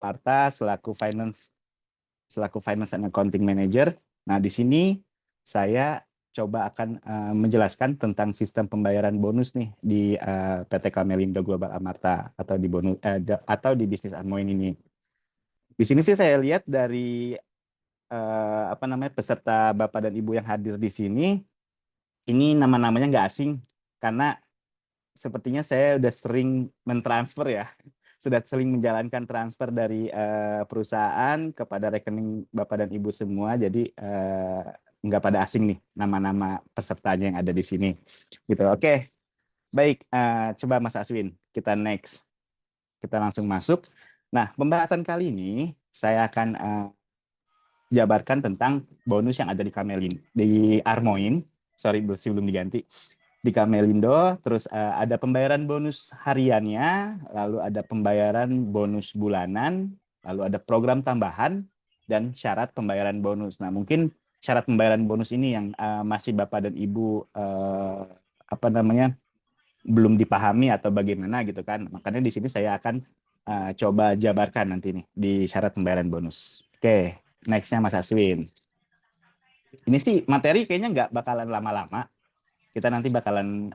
Marta selaku Finance and Accounting Manager. Nah, di sini saya coba akan menjelaskan tentang sistem pembayaran bonus nih di PT Kamelindo Global Amarta atau di bisnis Armoin ini. Di sini sih saya lihat dari peserta Bapak dan Ibu yang hadir di sini, ini nama-namanya nggak asing karena sepertinya saya udah sering mentransfer ya, sudah sering menjalankan transfer dari perusahaan kepada rekening Bapak dan Ibu semua, jadi nggak pada asing nih nama-nama pesertanya yang ada di sini. Gitu. Oke, baik. Coba Mas Aswin, kita next. Kita langsung masuk. Nah, pembahasan kali ini saya akan jabarkan tentang bonus yang ada di Armoin, sorry sebelum diganti, di Kamelindo, terus ada pembayaran bonus hariannya, lalu ada pembayaran bonus bulanan, lalu ada program tambahan, dan syarat pembayaran bonus. Nah, mungkin syarat pembayaran bonus ini yang masih Bapak dan Ibu belum dipahami atau bagaimana gitu kan. Makanya di sini saya akan coba jabarkan nanti nih di syarat pembayaran bonus. Oke. Next-nya Mas Aswin. Ini sih materi kayaknya nggak bakalan lama-lama. Kita nanti bakalan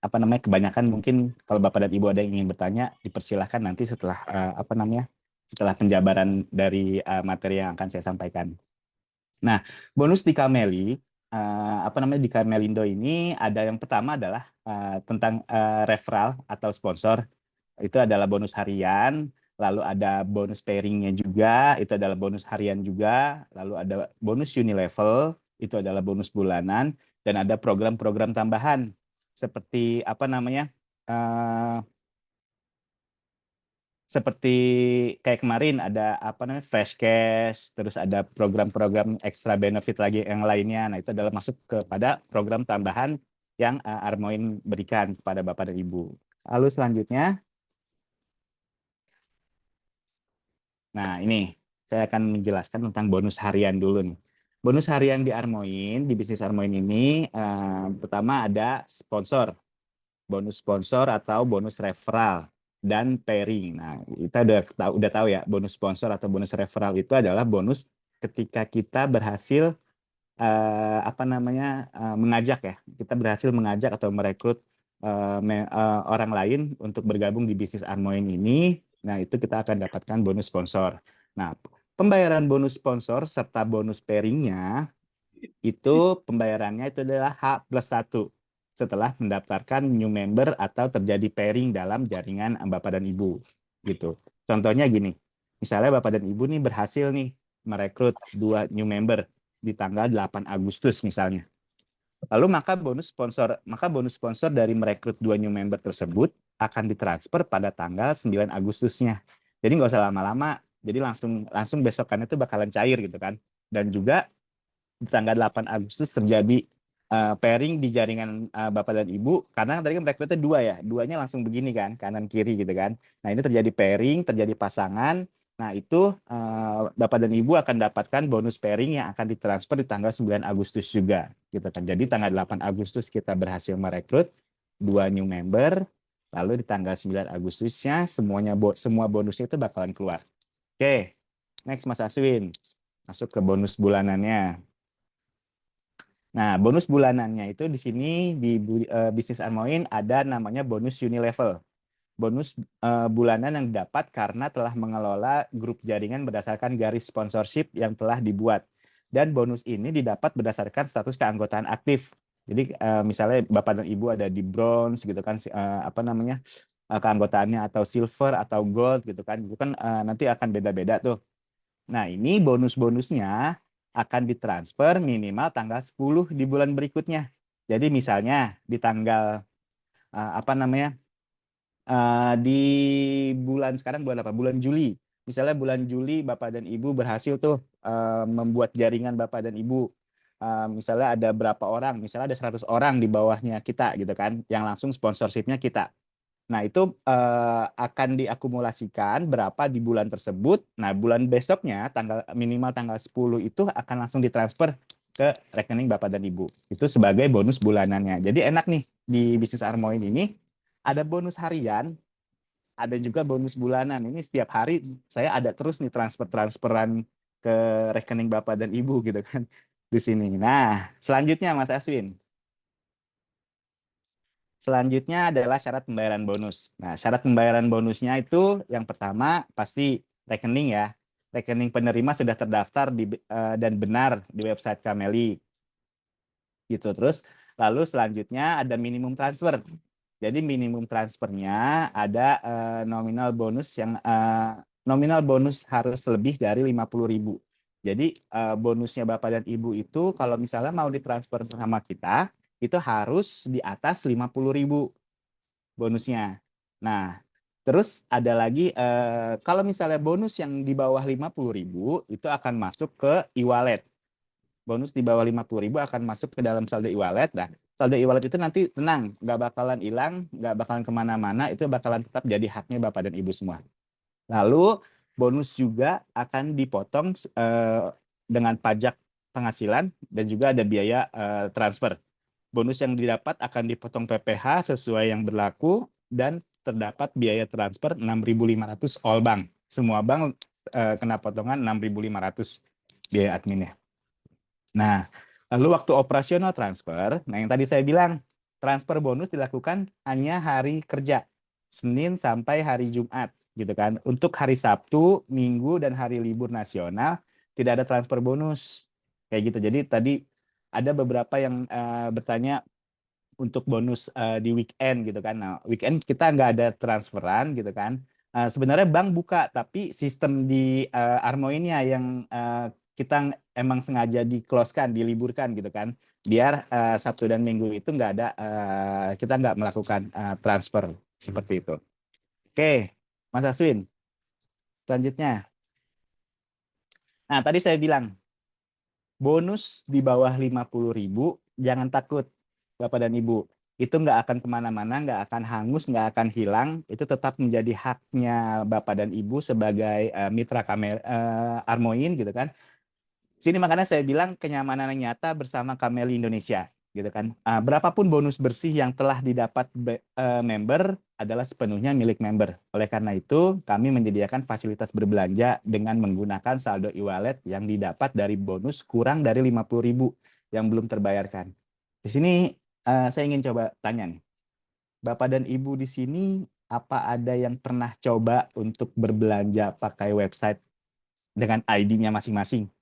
kebanyakan mungkin kalau Bapak dan Ibu ada yang ingin bertanya, dipersilahkan nanti setelah setelah penjabaran dari materi yang akan saya sampaikan. Nah, bonus di di Kamelindo ini ada yang pertama adalah tentang referral atau sponsor. Itu adalah bonus harian, lalu ada bonus pairing-nya juga, itu adalah bonus harian juga, lalu ada bonus unilevel, itu adalah bonus bulanan, dan ada program-program tambahan seperti seperti kayak kemarin ada fresh cash, terus ada program-program extra benefit lagi yang lainnya. Nah, itu adalah masuk kepada program tambahan yang Armoin berikan kepada Bapak dan Ibu. Lalu selanjutnya, nah, ini saya akan menjelaskan tentang bonus harian dulu nih. Bonus harian di Armoin, di bisnis Armoin ini, pertama ada sponsor, bonus sponsor atau bonus referral, dan pairing. Nah, kita udah tahu ya, bonus sponsor atau bonus referral itu adalah bonus ketika kita berhasil mengajak ya, kita berhasil mengajak atau merekrut orang lain untuk bergabung di bisnis Armoin ini. Nah, itu kita akan dapatkan bonus sponsor. Nah, pembayaran bonus sponsor serta bonus pairing-nya itu pembayarannya itu adalah H+1 setelah mendaftarkan new member atau terjadi pairing dalam jaringan Bapak dan Ibu. Gitu. Contohnya gini, misalnya Bapak dan Ibu nih berhasil nih merekrut 2 new member di tanggal 8 Agustus misalnya. Lalu maka bonus sponsor dari merekrut 2 new member tersebut akan ditransfer pada tanggal 9 Agustusnya. Jadi nggak usah lama-lama, jadi langsung besokannya itu bakalan cair gitu kan. Dan juga di tanggal 8 Agustus terjadi pairing di jaringan Bapak dan Ibu, karena tadi kan merekrutnya 2 ya, duanya langsung begini kan, kanan kiri gitu kan. Nah, ini terjadi pairing, terjadi pasangan. Nah, itu Bapak dan Ibu akan dapatkan bonus pairing yang akan ditransfer di tanggal 9 Agustus juga. Gitu kan. Jadi tanggal 8 Agustus kita berhasil merekrut 2 new member, lalu di tanggal 9 Agustusnya semua bonusnya itu bakalan keluar. Oke, next Mas Aswin. Masuk ke bonus bulanannya. Nah, bonus bulanannya itu di sini di bisnis Armoin ada namanya bonus unilevel. Bonus bulanan yang didapat karena telah mengelola grup jaringan berdasarkan garis sponsorship yang telah dibuat. Dan bonus ini didapat berdasarkan status keanggotaan aktif. Jadi misalnya Bapak dan Ibu ada di bronze gitu kan keanggotaannya, atau silver atau gold gitu kan. Itu kan nanti akan beda-beda tuh. Nah, ini bonus-bonusnya akan ditransfer minimal tanggal 10 di bulan berikutnya. Jadi misalnya di tanggal di sekarang bulan apa? Bulan Juli. Misalnya bulan Juli Bapak dan Ibu berhasil tuh membuat jaringan Bapak dan Ibu. Misalnya ada berapa orang? Misalnya ada 100 orang di bawahnya kita gitu kan, yang langsung sponsorshipnya kita. Nah, itu akan diakumulasikan berapa di bulan tersebut. Nah, bulan besoknya minimal tanggal 10 itu akan langsung ditransfer ke rekening Bapak dan Ibu. Itu sebagai bonus bulanannya. Jadi enak nih di bisnis Armoin ini ada bonus harian ada juga bonus bulanan. Ini setiap hari saya ada terus nih transferan ke rekening Bapak dan Ibu gitu kan di sini. Nah, selanjutnya Mas Aswin. Selanjutnya adalah syarat pembayaran bonus. Nah, syarat pembayaran bonusnya itu yang pertama pasti rekening ya. Rekening penerima sudah terdaftar dan benar di website Kameli. Gitu. Terus lalu selanjutnya ada minimum transfer. Jadi minimum transfernya ada nominal bonus harus lebih dari 50.000. Jadi bonusnya Bapak dan Ibu itu kalau misalnya mau ditransfer sama kita itu harus di atas 50.000 bonusnya. Nah, terus ada lagi kalau misalnya bonus yang di bawah 50.000 itu akan masuk ke e-wallet. Bonus di bawah 50.000 akan masuk ke dalam saldo e-wallet. Nah, saldo e-wallet itu nanti tenang, nggak bakalan hilang, nggak bakalan kemana-mana, itu bakalan tetap jadi haknya Bapak dan Ibu semua. Lalu bonus juga akan dipotong dengan pajak penghasilan dan juga ada biaya transfer. Bonus yang didapat akan dipotong PPh sesuai yang berlaku dan terdapat biaya transfer 6.500 all bank. Semua bank kena potongan 6.500 biaya adminnya. Nah, lalu waktu operasional transfer, nah yang tadi saya bilang, transfer bonus dilakukan hanya hari kerja, Senin sampai hari Jumat, gitu kan. Untuk hari Sabtu, Minggu, dan hari libur nasional, tidak ada transfer bonus. Kayak gitu. Jadi tadi ada beberapa yang bertanya untuk bonus di weekend gitu kan. Nah, weekend kita nggak ada transferan gitu kan. Sebenarnya bank buka, tapi sistem di Armoinnya yang kita emang sengaja di-close-kan, diliburkan gitu kan. Biar Sabtu dan Minggu itu nggak ada, kita nggak melakukan transfer seperti itu. Oke, Mas Aswin, selanjutnya. Nah, tadi saya bilang, bonus di bawah 50.000, jangan takut Bapak dan Ibu. Itu nggak akan kemana-mana, nggak akan hangus, nggak akan hilang. Itu tetap menjadi haknya Bapak dan Ibu sebagai mitra Armoin gitu kan. Sini makanya saya bilang kenyamanan yang nyata bersama Kameli Indonesia gitu kan. Berapapun bonus bersih yang telah didapat member adalah sepenuhnya milik member. Oleh karena itu, kami menyediakan fasilitas berbelanja dengan menggunakan saldo e-wallet yang didapat dari bonus kurang dari 50.000 yang belum terbayarkan. Di sini saya ingin coba tanya nih. Bapak dan Ibu di sini apa ada yang pernah coba untuk berbelanja pakai website dengan ID-nya masing-masing?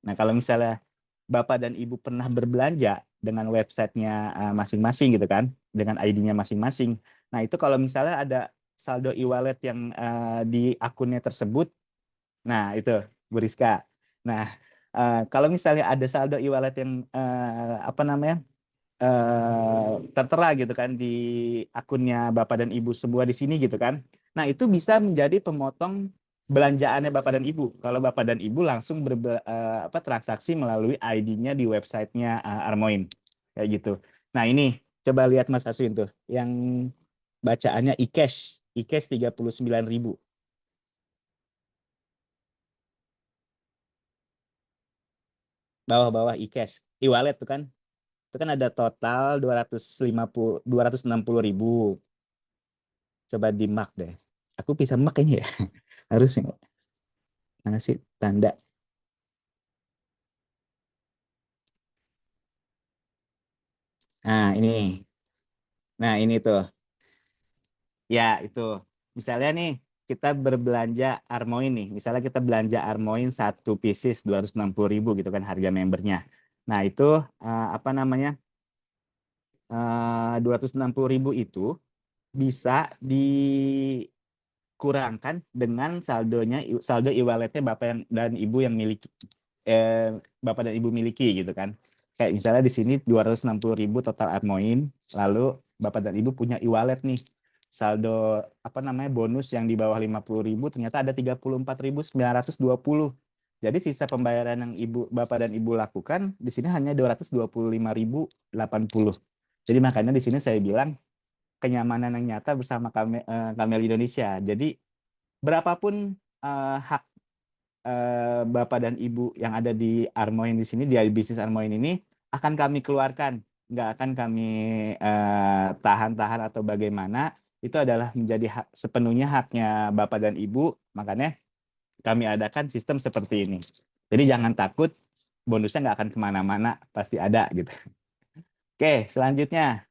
Nah, kalau misalnya Bapak dan Ibu pernah berbelanja dengan websitenya masing-masing gitu kan, dengan ID-nya masing-masing. Nah, itu kalau misalnya ada saldo e-wallet yang di akunnya tersebut, nah itu Bu Rizka. Nah, kalau misalnya ada saldo e-wallet yang apa namanya tertera gitu kan di akunnya Bapak dan Ibu sebuah di sini gitu kan. Nah, itu bisa menjadi pemotong belanjaannya Bapak dan Ibu. Kalau Bapak dan Ibu langsung transaksi melalui ID-nya di websitenya Armoin. Kayak gitu. Nah, ini coba lihat Mas Aswin tuh yang bacaannya e-cash, e-cash 39.000. Bawah-bawah e-cash, e-wallet tuh kan. Itu kan ada total 260 260.000. Coba di mark deh. Aku bisa mark ini ya. Harusnya. Mana sih tanda? Nah, ini. Nah, ini tuh. Ya, itu. Misalnya nih, kita berbelanja Armoin nih. Misalnya kita belanja Armoin satu pieces 260.000 gitu kan harga membernya. Nah, itu apa namanya? 260.000 itu bisa dikurangkan dengan saldo e-walletnya Bapak dan Ibu yang miliki Bapak dan Ibu miliki gitu kan. Kayak misalnya di sini 260.000 total Armoin, lalu Bapak dan Ibu punya e-wallet nih. Saldo apa namanya bonus yang di bawah 50.000 ternyata ada 34.920. Jadi sisa pembayaran yang Bapak dan Ibu lakukan di sini hanya 225.080. Jadi makanya di sini saya bilang kenyamanan yang nyata bersama Kamel Indonesia. Jadi berapapun hak Bapak dan Ibu yang ada di Armoin di sini, di bisnis Armoin ini, akan kami keluarkan. Nggak akan kami tahan-tahan atau bagaimana. itu adalah menjadi sepenuhnya haknya Bapak dan Ibu, makanya kami adakan sistem seperti ini. Jadi jangan takut, bonusnya nggak akan kemana-mana, pasti ada gitu. Oke, selanjutnya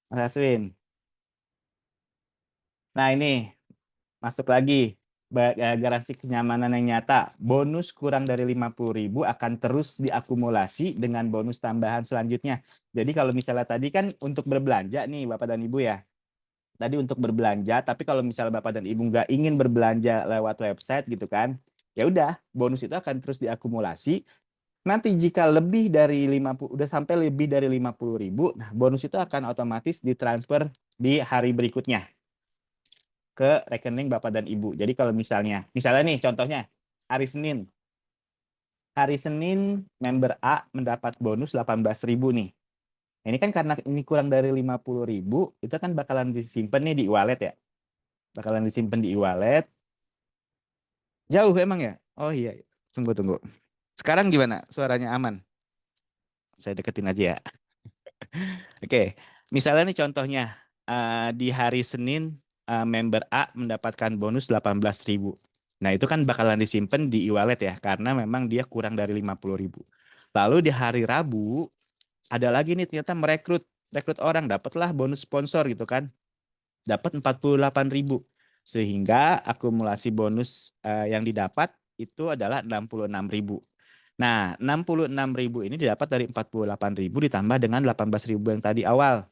Mas Aswin. Nah ini masuk lagi garansi kenyamanan yang nyata. Bonus kurang dari 50.000 akan terus diakumulasi dengan bonus tambahan selanjutnya. Jadi kalau misalnya tadi kan untuk berbelanja nih Bapak dan Ibu ya. Tadi untuk berbelanja, tapi kalau misalnya Bapak dan Ibu nggak ingin berbelanja lewat website gitu kan, ya udah bonus itu akan terus diakumulasi. Nanti jika lebih dari 50, udah sampai lebih dari 50.000, nah bonus itu akan otomatis ditransfer di hari berikutnya ke rekening Bapak dan Ibu. Jadi kalau misalnya nih contohnya hari Senin member A mendapat bonus 18.000 nih. Ini kan karena ini kurang dari 50.000, itu kan bakalan disimpan nih di e-wallet ya. Bakalan disimpan di e-wallet. Jauh emang ya? Oh iya, tunggu. Sekarang gimana? Suaranya aman? Saya deketin aja ya. Oke, misalnya nih contohnya, di hari Senin member A mendapatkan bonus 18.000. Nah itu kan bakalan disimpan di e-wallet ya, karena memang dia kurang dari 50.000. Lalu di hari Rabu, ada lagi nih ternyata rekrut orang, dapatlah bonus sponsor gitu kan. Dapat 48.000. Sehingga akumulasi bonus yang didapat itu adalah 66.000. Nah, 66.000 ini didapat dari 48.000 ditambah dengan 18.000 yang tadi awal.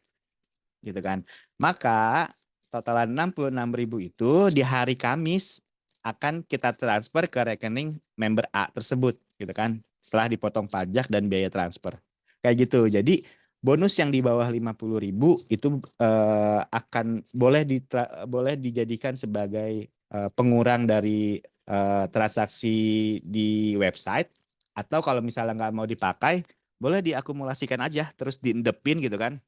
Gitu kan. Maka totalan 66.000 itu di hari Kamis akan kita transfer ke rekening member A tersebut gitu kan. Setelah dipotong pajak dan biaya transfer. Kayak gitu. Jadi bonus yang di bawah 50.000 itu akan boleh dijadikan sebagai pengurang dari transaksi di website, atau kalau misalnya nggak mau dipakai, boleh diakumulasikan aja terus diendepin gitu kan.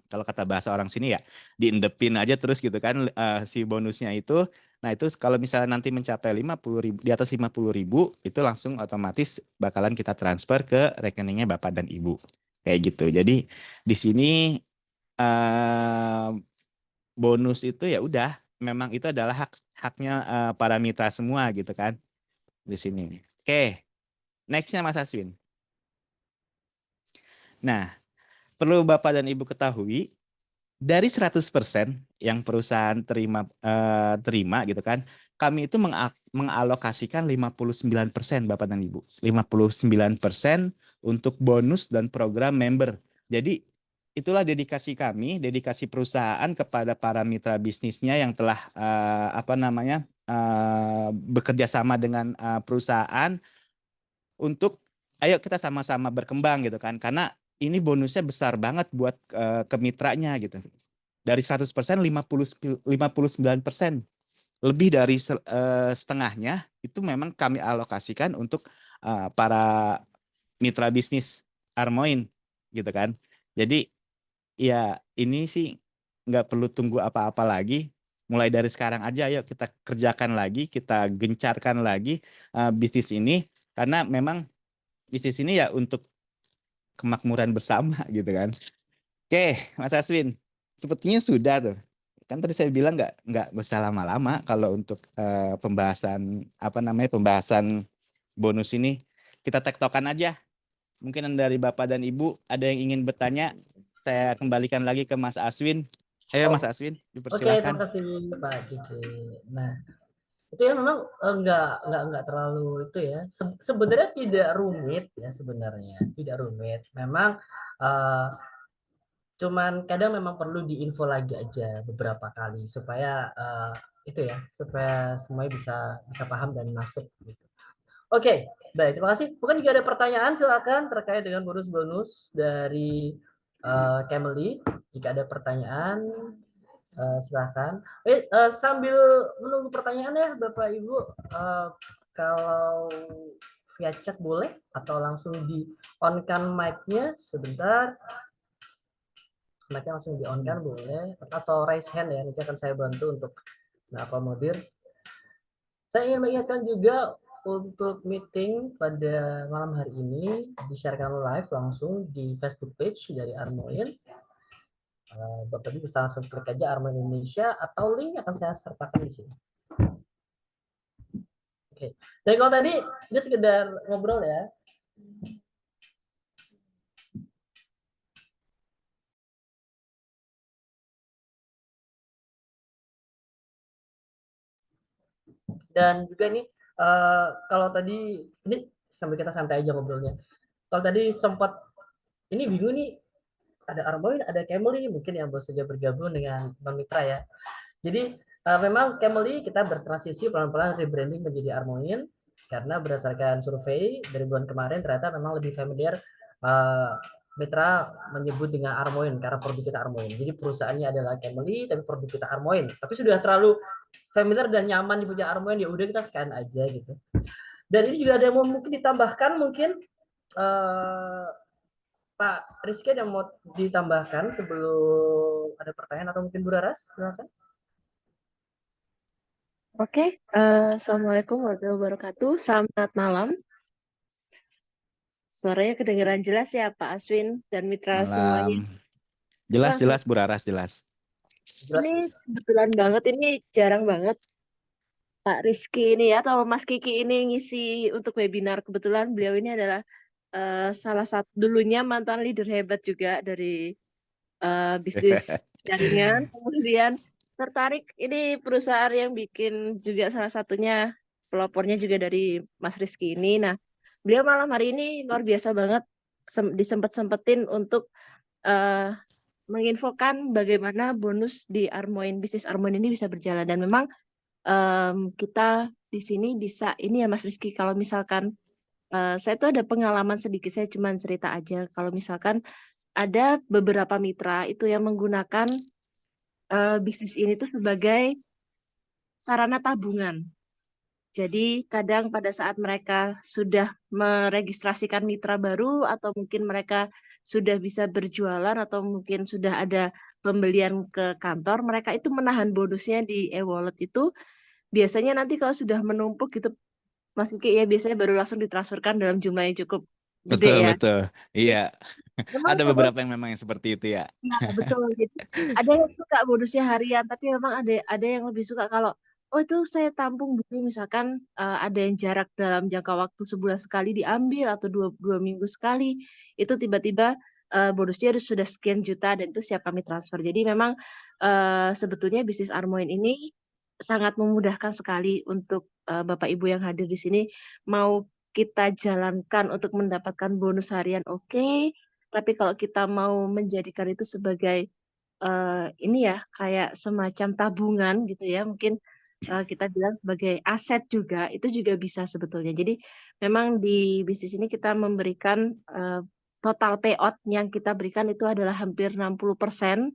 Kalau kata bahasa orang sini ya, diendepin aja terus gitu kan si bonusnya itu. Nah itu kalau misalnya nanti mencapai 50.000, di atas 50.000, itu langsung otomatis bakalan kita transfer ke rekeningnya Bapak dan Ibu. Kayak gitu. Jadi di sini bonus itu ya udah, memang itu adalah haknya para mitra semua gitu kan di sini. Oke, nextnya Mas Aswin. Nah, perlu Bapak dan Ibu ketahui, dari 100% yang perusahaan terima gitu kan, kami itu mengalokasikan 59% Bapak dan Ibu. 59% untuk bonus dan program member. Jadi itulah dedikasi kami, dedikasi perusahaan kepada para mitra bisnisnya yang telah bekerja sama dengan perusahaan untuk ayo kita sama-sama berkembang gitu kan. Karena ini bonusnya besar banget buat kemitranya gitu. Dari 100%, 59%, lebih dari setengahnya itu memang kami alokasikan untuk para mitra bisnis Armoin gitu kan. Jadi ya ini sih nggak perlu tunggu apa-apa lagi. Mulai dari sekarang aja, yuk kita kerjakan lagi, kita gencarkan lagi bisnis ini, karena memang bisnis ini ya untuk kemakmuran bersama gitu kan. Oke, Mas Aswin, sepertinya sudah tuh. Kan tadi saya bilang nggak usah lama-lama kalau untuk pembahasan bonus ini, kita tektokan aja. Mungkin dari Bapak dan Ibu ada yang ingin bertanya, saya kembalikan lagi ke Mas Aswin. Ayo Mas Oh, Aswin, oke, terima dipersilahkan. kasih Pak Kiki. Nah, itu ya memang nggak terlalu itu ya. Sebenarnya tidak rumit ya sebenarnya, tidak rumit. Memang uh, cuman kadang memang perlu diinfo lagi aja beberapa kali supaya itu ya, supaya semuanya bisa paham dan masuk gitu. Oke, baik, terima kasih. Mungkin jika ada pertanyaan silakan terkait dengan bonus-bonus dari Camely. Jika ada pertanyaan silakan. Sambil menunggu pertanyaan ya Bapak Ibu, kalau via chat boleh atau langsung di on-kan mic-nya sebentar. Mic-nya langsung di on-kan boleh atau raise hand ya, nanti akan saya bantu untuk mengakomodir. Saya ingin mengingatkan juga untuk meeting pada malam hari ini di-sharekan live langsung di Facebook page dari Armoin. Bapak Ibu bisa langsung klik aja Armoin Indonesia atau link akan saya sertakan di sini. Oke. Dan kalau tadi ini sekedar ngobrol ya. Dan juga ini kalau tadi ini sambil kita santai aja ngobrolnya. Kalau tadi sempat ini bingung nih, ada Armoin, ada Camely mungkin yang baru saja bergabung dengan Bang Mitra ya. Jadi memang Camely kita bertransisi pelan-pelan rebranding menjadi Armoin karena berdasarkan survei dari bulan kemarin ternyata memang lebih familiar Mitra menyebut dengan Armoin karena produk kita Armoin. Jadi perusahaannya adalah Camely tapi produk kita Armoin. Tapi sudah terlalu familiar dan nyaman dipuja Armoin, ya udah kita scan aja gitu. Dan ini juga ada yang mau mungkin ditambahkan mungkin Pak Rizky yang mau ditambahkan sebelum ada pertanyaan atau mungkin Bu Raras, silakan. Oke, Assalamualaikum warahmatullahi wabarakatuh. Selamat malam. Suaranya kedengaran jelas ya Pak Aswin dan mitra semuanya. Malam. Jelas Bu Raras, jelas. Ini kebetulan banget, ini jarang banget Pak Rizky ini ya, atau Mas Kiki ini ngisi untuk webinar. Kebetulan beliau ini adalah salah satu dulunya mantan leader hebat juga dari bisnis jaringan. Kemudian tertarik, ini perusahaan yang bikin juga salah satunya pelopornya juga dari Mas Rizky ini. Nah, beliau malam hari ini luar biasa banget disempet-sempetin untuk menginfokan bagaimana bonus di Armoin, bisnis Armoin ini bisa berjalan. Dan memang kita di sini bisa, ini ya Mas Rizky, kalau misalkan saya tuh ada pengalaman sedikit, saya cuma cerita aja. Kalau misalkan ada beberapa mitra itu yang menggunakan bisnis ini tuh sebagai sarana tabungan. Jadi kadang pada saat mereka sudah meregistrasikan mitra baru atau mungkin mereka sudah bisa berjualan atau mungkin sudah ada pembelian ke kantor, mereka itu menahan bonusnya di e-wallet itu. Biasanya nanti kalau sudah menumpuk gitu, Mas Kiki ya, biasanya baru langsung ditransferkan dalam jumlah yang cukup gede ya. Betul. Iya. Memang Ada beberapa yang memang yang seperti itu ya. ya, betul. Jadi ada yang suka bonusnya harian, tapi memang ada yang lebih suka kalau oh itu saya tampung dulu, misalkan ada yang jarak dalam jangka waktu sebulan sekali diambil atau dua minggu sekali, itu tiba-tiba bonusnya harus sudah sekian juta dan itu siap kami transfer. Jadi memang sebetulnya bisnis Armoin ini sangat memudahkan sekali untuk Bapak Ibu yang hadir di sini, mau kita jalankan untuk mendapatkan bonus harian, oke. Tapi kalau kita mau menjadikan itu sebagai ini ya kayak semacam tabungan gitu ya, mungkin kita bilang sebagai aset juga, itu juga bisa sebetulnya. Jadi memang di bisnis ini kita memberikan total payout yang kita berikan itu adalah hampir 60%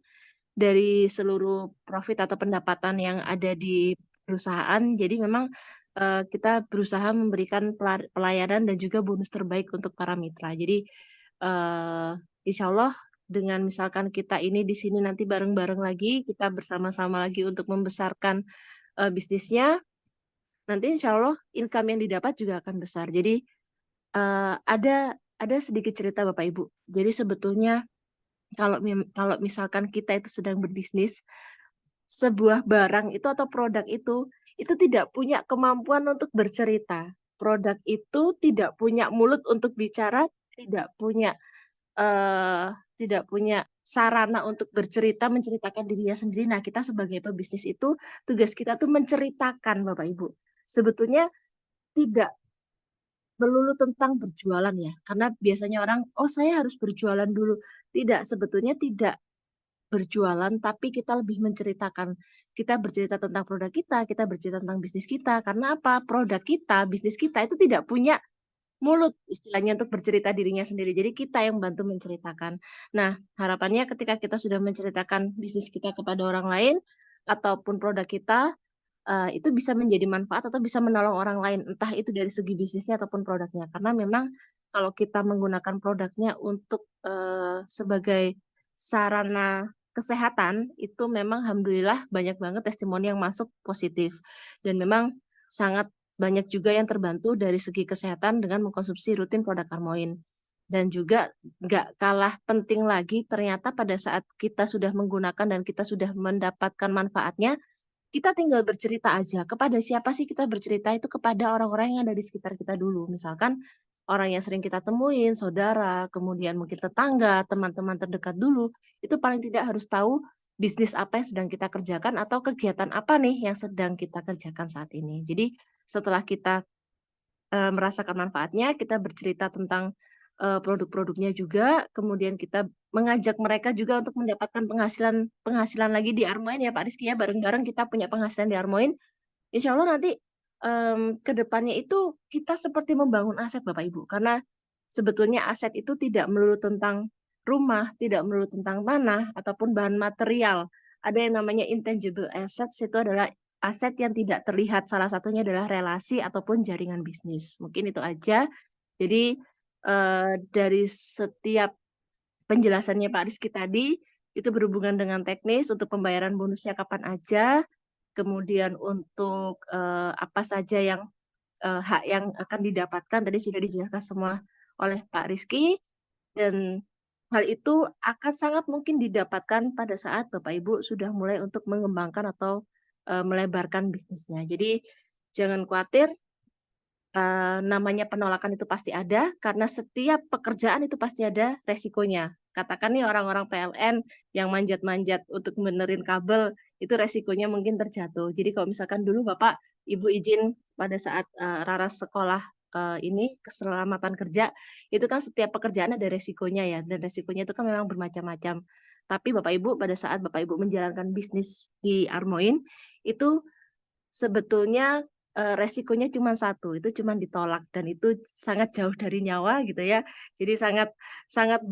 dari seluruh profit atau pendapatan yang ada di perusahaan. Jadi memang kita berusaha memberikan pelayanan dan juga bonus terbaik untuk para mitra. Jadi insya Allah dengan misalkan kita ini di sini nanti bareng-bareng lagi, kita bersama-sama lagi untuk membesarkan bisnisnya, nanti insya Allah income yang didapat juga akan besar. Jadi ada sedikit cerita Bapak Ibu. Jadi sebetulnya kalau misalkan kita itu sedang berbisnis, sebuah barang itu atau produk itu tidak punya kemampuan untuk bercerita. Produk itu tidak punya mulut untuk bicara, tidak punya tidak punya sarana untuk bercerita, menceritakan dirinya sendiri. Nah, kita sebagai pebisnis itu, tugas kita tuh menceritakan, Bapak Ibu. Sebetulnya tidak melulu tentang berjualan ya, karena biasanya orang, oh saya harus berjualan dulu. Tidak, sebetulnya tidak berjualan, tapi kita lebih menceritakan. Kita bercerita tentang produk kita bercerita tentang bisnis kita. Karena apa? Produk kita, bisnis kita itu tidak punya mulut istilahnya untuk bercerita dirinya sendiri. Jadi kita yang bantu menceritakan. Nah, harapannya ketika kita sudah menceritakan bisnis kita kepada orang lain ataupun produk kita, itu bisa menjadi manfaat atau bisa menolong orang lain, entah itu dari segi bisnisnya ataupun produknya. Karena memang kalau kita menggunakan produknya untuk sebagai sarana kesehatan, itu memang alhamdulillah banyak banget testimoni yang masuk positif. Dan memang sangat banyak juga yang terbantu dari segi kesehatan dengan mengkonsumsi rutin produk Armoin. Dan juga nggak kalah penting lagi ternyata pada saat kita sudah menggunakan dan kita sudah mendapatkan manfaatnya, kita tinggal bercerita aja. Kepada siapa sih kita bercerita? Itu kepada orang-orang yang ada di sekitar kita dulu. Misalkan orang yang sering kita temuin, saudara, kemudian mungkin tetangga, teman-teman terdekat dulu, itu paling tidak harus tahu bisnis apa yang sedang kita kerjakan atau kegiatan apa nih yang sedang kita kerjakan saat ini. Jadi setelah kita merasakan manfaatnya, kita bercerita tentang produk-produknya juga, kemudian kita mengajak mereka juga untuk mendapatkan penghasilan lagi di Armoin ya Pak Rizky ya, bareng-bareng kita punya penghasilan di Armoin. Insya Allah nanti ke depannya itu kita seperti membangun aset Bapak Ibu, karena sebetulnya aset itu tidak melulu tentang rumah, tidak melulu tentang tanah ataupun bahan material. Ada yang namanya intangible assets, itu adalah aset yang tidak terlihat. Salah satunya adalah relasi ataupun jaringan bisnis. Mungkin itu aja. Jadi dari setiap penjelasannya Pak Rizky tadi, itu berhubungan dengan teknis untuk pembayaran bonusnya kapan aja, kemudian untuk apa saja yang hak yang akan didapatkan tadi sudah dijelaskan semua oleh Pak Rizky, dan hal itu akan sangat mungkin didapatkan pada saat Bapak Ibu sudah mulai untuk mengembangkan atau melebarkan bisnisnya. Jadi jangan khawatir, namanya penolakan itu pasti ada, karena setiap pekerjaan itu pasti ada resikonya. Katakan nih orang-orang PLN yang manjat-manjat untuk benerin kabel, itu resikonya mungkin terjatuh. Jadi kalau misalkan dulu Bapak Ibu izin pada saat Raras sekolah ini keselamatan kerja, itu kan setiap pekerjaan ada resikonya ya, dan resikonya itu kan memang bermacam-macam. Tapi Bapak Ibu pada saat Bapak Ibu menjalankan bisnis di Armoin, itu sebetulnya resikonya cuma satu, itu cuma ditolak, dan itu sangat jauh dari nyawa gitu ya. Jadi sangat sangat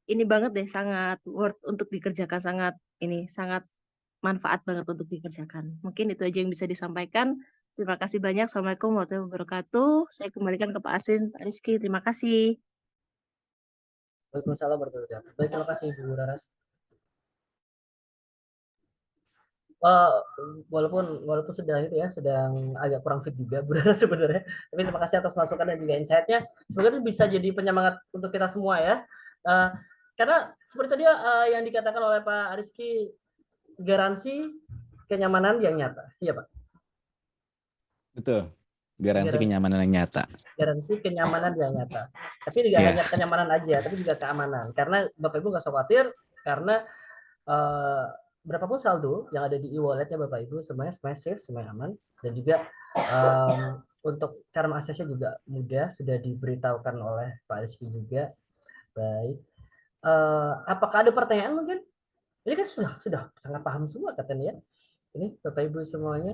ini banget deh, sangat worth untuk dikerjakan, sangat manfaat banget untuk dikerjakan. Mungkin itu aja yang bisa disampaikan. Terima kasih banyak. Assalamualaikum warahmatullahi wabarakatuh. Saya kembalikan ke Pak Aswin, Pak Rizky. Terima kasih. Waalaikumsalam warahmatullahi wabarakatuh. Baik, terima kasih Ibu Raras. Walaupun sedang itu ya, sedang agak kurang fit juga Bu Raras sebenarnya. Tapi terima kasih atas masukan dan juga insight-nya. Semoga itu bisa jadi penyemangat untuk kita semua ya. Karena seperti tadi yang dikatakan oleh Pak Rizky, garansi kenyamanan yang nyata. Iya Pak. Betul. Garansi kenyamanan yang nyata. Garansi kenyamanan yang nyata. Tapi tidak hanya kenyamanan aja, tapi juga keamanan. Karena Bapak Ibu nggak usah khawatir, karena berapapun saldo yang ada di e-walletnya Bapak Ibu, semuanya safe, semuanya aman. Dan juga untuk cara mengaksesnya juga mudah, sudah diberitahukan oleh Pak Rizky juga. Baik. Apakah ada pertanyaan mungkin? Ini kan sudah sangat paham semua katanya ya. Ini Bapak Ibu semuanya.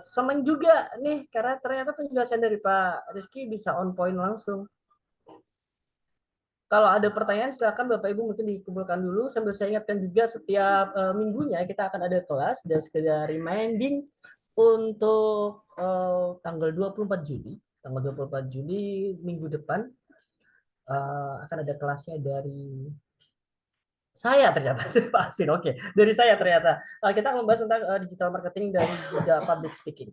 Senang juga nih karena ternyata penjelasan dari Pak Rizky bisa on point langsung. Kalau ada pertanyaan silakan Bapak Ibu mungkin dikumpulkan dulu, sambil saya ingatkan juga setiap minggunya kita akan ada kelas, dan sekedar reminding untuk tanggal 24 Juli minggu depan akan ada kelasnya dari saya ternyata. Pak Asin, oke. Dari saya ternyata. Kita akan membahas tentang digital marketing dan juga public speaking.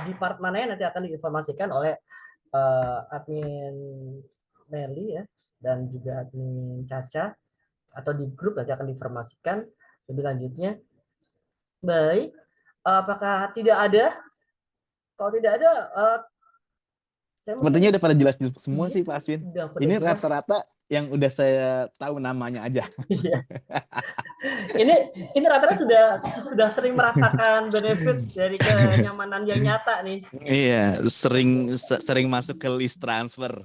Di part mananya nanti akan diinformasikan oleh admin Meli ya, dan juga admin Caca, atau di grup nanti akan diinformasikan lebih lanjutnya. Baik. Apakah tidak ada? Kalau tidak ada, sepertinya udah pada jelas semua sih Pak Aswin. Ini jelas. rata-rata yang udah saya tahu namanya aja. Iya. Ini rata-rata sudah sering merasakan benefit dari kenyamanan yang nyata nih. Iya, sering masuk ke list transfer.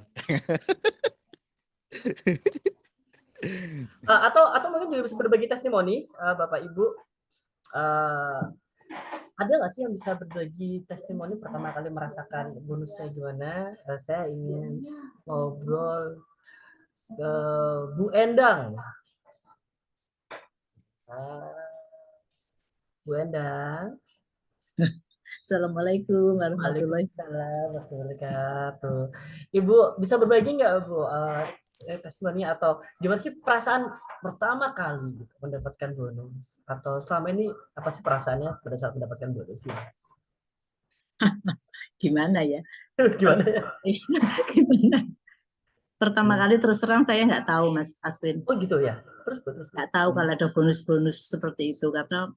Atau mungkin juga bisa berbagi testimoni, Bapak Ibu. Ada nggak sih yang bisa berbagi testimoni pertama kali merasakan bonusnya gimana? Saya ingin ngobrol ke Bu Endang. Bu Endang. Assalamualaikum warahmatullahi wabarakatuh. Ibu bisa berbagi nggak Bu testimoni atau gimana sih perasaan pertama kali gitu, mendapatkan bonus, atau selama ini apa sih perasaannya pada saat mendapatkan bonus ini? Gimana ya? Gimana ya? Gimana? pertama kali terus terang saya nggak tahu Mas Aswin. Oh gitu ya. Terus. Nggak tahu kalau ada bonus-bonus seperti itu karena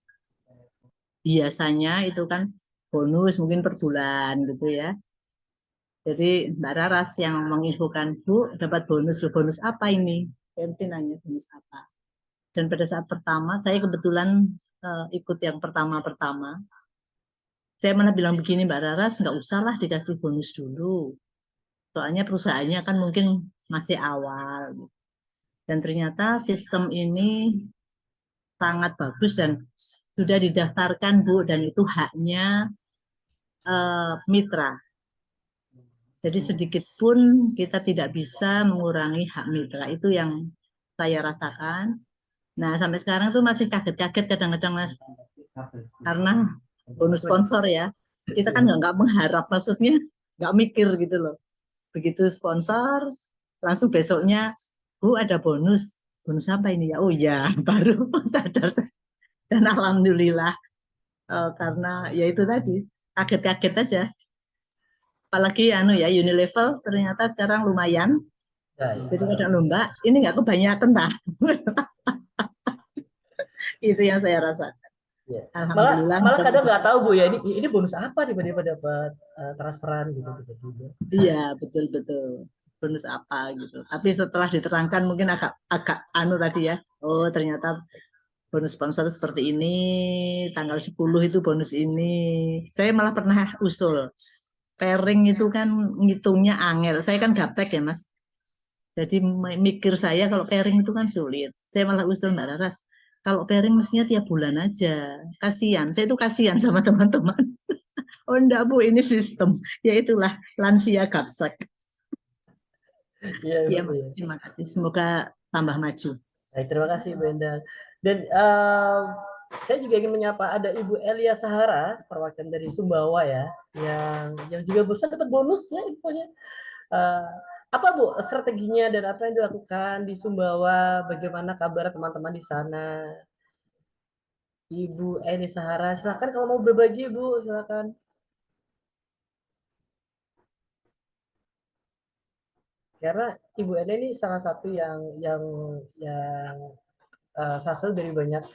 biasanya itu kan bonus mungkin per bulan gitu ya. Jadi Mbak Raras yang menginfokan, Bu, dapat bonus. Loh, bonus apa ini? Saya mesti nanya bonus apa. Dan pada saat pertama, saya kebetulan ikut yang pertama-pertama. Saya malah bilang begini, Mbak Raras, nggak usah lah dikasih bonus dulu. Soalnya perusahaannya kan mungkin masih awal. Dan ternyata sistem ini sangat bagus dan sudah didaftarkan, Bu, dan itu haknya mitra. Jadi sedikit pun kita tidak bisa mengurangi hak mitra. Itu yang saya rasakan. Nah, sampai sekarang tuh masih kaget-kaget kadang-kadang, Mas. Karena bonus sponsor ya. Kita kan nggak mengharap, maksudnya nggak mikir gitu loh. Begitu sponsor, langsung besoknya, Bu ada bonus. Bonus apa ini ya? Oh ya, baru sadar. Dan alhamdulillah, karena ya itu tadi, kaget-kaget aja. Apalagi ya Unilevel ternyata sekarang lumayan. Ya. Jadi kadang lomba, ini nggak kebanyakan tak. Itu yang saya rasa. Ya. Alhamdulillah. Malah kadang nggak tahu Bu ya ini bonus apa tiba-tiba dapat transferan gitu tiba-tiba. Iya betul. Bonus apa gitu. Tapi setelah diterangkan mungkin agak tadi ya. Oh ternyata bonus sponsor seperti ini, tanggal 10 itu bonus ini. Saya malah pernah usul. Pairing itu kan ngitungnya angel. Saya kan gaptek ya Mas. Jadi mikir saya kalau pairing itu kan sulit. Saya malah usul Mbak Raras. Kalau pairing mestinya tiap bulan aja. Kasihan. Saya itu kasihan sama teman-teman. Oh enggak Bu, ini sistem. Ya itulah lansia gaptek. Iya, Ya, terima kasih. Semoga tambah maju. Baik, terima kasih Bu Endang. Dan saya juga ingin menyapa ada Ibu Elia Sahara, perwakilan dari Sumbawa ya, yang juga barusan dapat bonus ya infonya. Apa Bu strateginya dan apa yang dilakukan di Sumbawa? Bagaimana kabar teman-teman di sana? Ibu Elia Sahara, silakan kalau mau berbagi Bu, silakan. Karena Ibu Elia ini salah satu yang salah satu dari banyak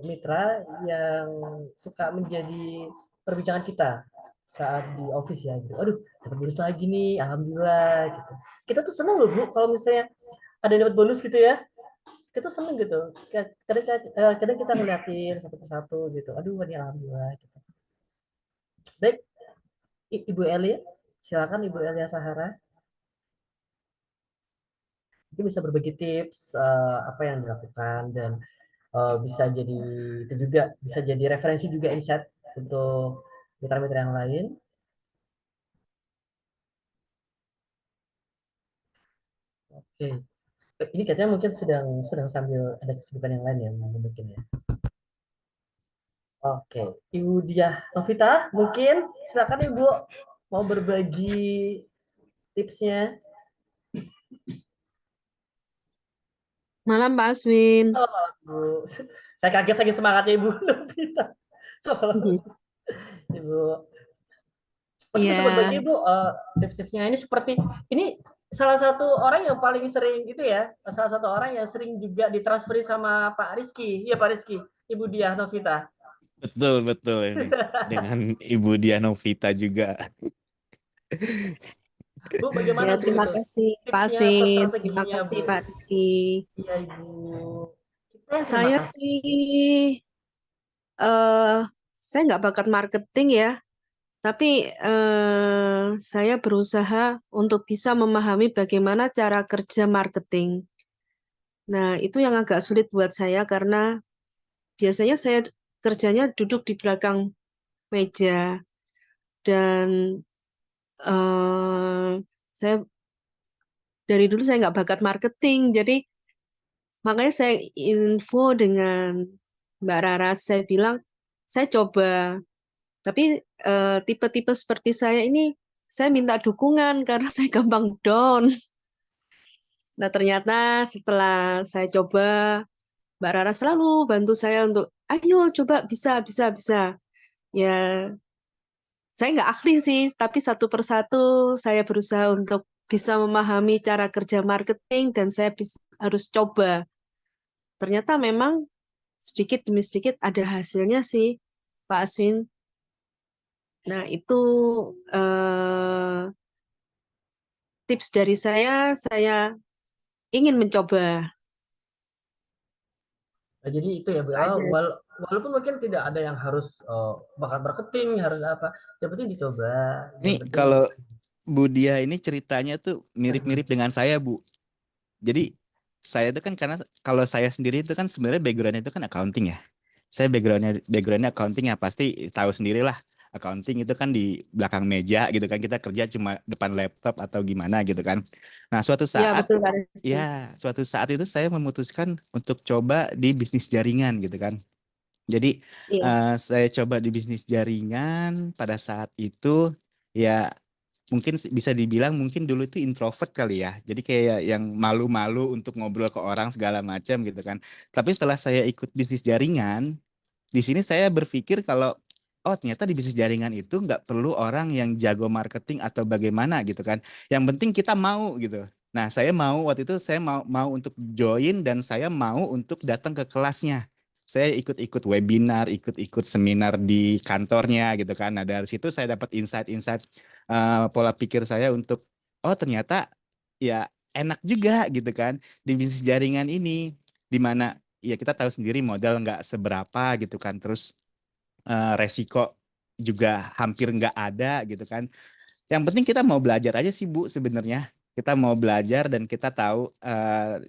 mitra yang suka menjadi perbincangan kita saat di office ya gitu. Aduh, dapat bonus lagi nih, alhamdulillah gitu. Kita tuh seneng loh Bu kalau misalnya ada yang dapat bonus gitu ya. Kita seneng gitu. Kadang kita ngeliatin satu persatu gitu. Aduh, ini alhamdulillah gitu. Baik, Ibu Elia, silakan Ibu Elia Sahara. Mungkin bisa berbagi tips apa yang dilakukan dan bisa jadi itu juga bisa jadi referensi juga insight untuk mitra-mitra yang lain. Oke, ini katanya mungkin sedang sambil ada kesibukan yang lain ya mungkin ya. Oke, Ibu Diah Novita mungkin silakan Ibu mau berbagi tipsnya. Malam Pak Aswin. Selamat Bu. Saya kaget saking semangatnya Ibu Novita. Ibu. Bisa berbagi Bu tips-tipsnya ini seperti ini salah satu orang yang paling sering gitu ya, salah satu orang yang sering juga ditransferi sama Pak Rizky. Iya Pak Rizky, Ibu Diah Novita. Betul ini. Dengan Ibu Diah Novita juga. Bu, bagaimana Ya, terima kasih Pak Aswin, terima kasih Pak Rizky. Iya Ibu. Saya sih, saya nggak bakat marketing ya, tapi saya berusaha untuk bisa memahami bagaimana cara kerja marketing. Nah, itu yang agak sulit buat saya karena biasanya saya kerjanya duduk di belakang meja dan saya dari dulu saya nggak bakat marketing, jadi makanya saya info dengan Mbak Raras, saya bilang saya coba, tapi tipe-tipe seperti saya ini saya minta dukungan karena saya gampang down. Nah ternyata setelah saya coba, Mbak Raras selalu bantu saya untuk ayo coba bisa. Ya saya nggak ahli sih, tapi satu persatu saya berusaha untuk bisa memahami cara kerja marketing dan saya harus coba. Ternyata memang sedikit demi sedikit ada hasilnya sih, Pak Aswin. Nah, itu tips dari saya ingin mencoba. Nah, jadi itu ya, Itu aja. walaupun mungkin tidak ada yang harus bakat marketing, harus apa, yang penting dicoba, yang Nih penting. kalau Bu Dia ini ceritanya tuh mirip-mirip dengan saya, Bu. Jadi saya itu kan karena kalau saya sendiri itu kan sebenarnya background-nya itu kan accounting ya. Saya backgroundnya accounting ya, pasti tahu sendirilah. Accounting itu kan di belakang meja gitu kan, kita kerja cuma depan laptop atau gimana gitu kan. Nah, Ya, betul Pak Reski. suatu saat itu saya memutuskan untuk coba di bisnis jaringan gitu kan. Jadi Iya. saya coba di bisnis jaringan pada saat itu ya mungkin bisa dibilang mungkin dulu itu introvert kali ya. Jadi kayak yang malu-malu untuk ngobrol ke orang segala macam gitu kan. Tapi setelah saya ikut bisnis jaringan, di sini saya berpikir kalau oh ternyata di bisnis jaringan itu nggak perlu orang yang jago marketing atau bagaimana gitu kan. Yang penting kita mau gitu. Nah, saya mau waktu itu saya mau untuk join dan saya mau untuk datang ke kelasnya. Saya ikut-ikut webinar, ikut-ikut seminar di kantornya gitu kan. Nah, dari situ saya dapat insight-insight pola pikir saya untuk oh ternyata ya enak juga gitu kan di bisnis jaringan ini di mana ya kita tahu sendiri modal nggak seberapa gitu kan terus resiko juga hampir nggak ada gitu kan. Yang penting kita mau belajar aja sih Bu sebenarnya. Kita mau belajar dan kita tahu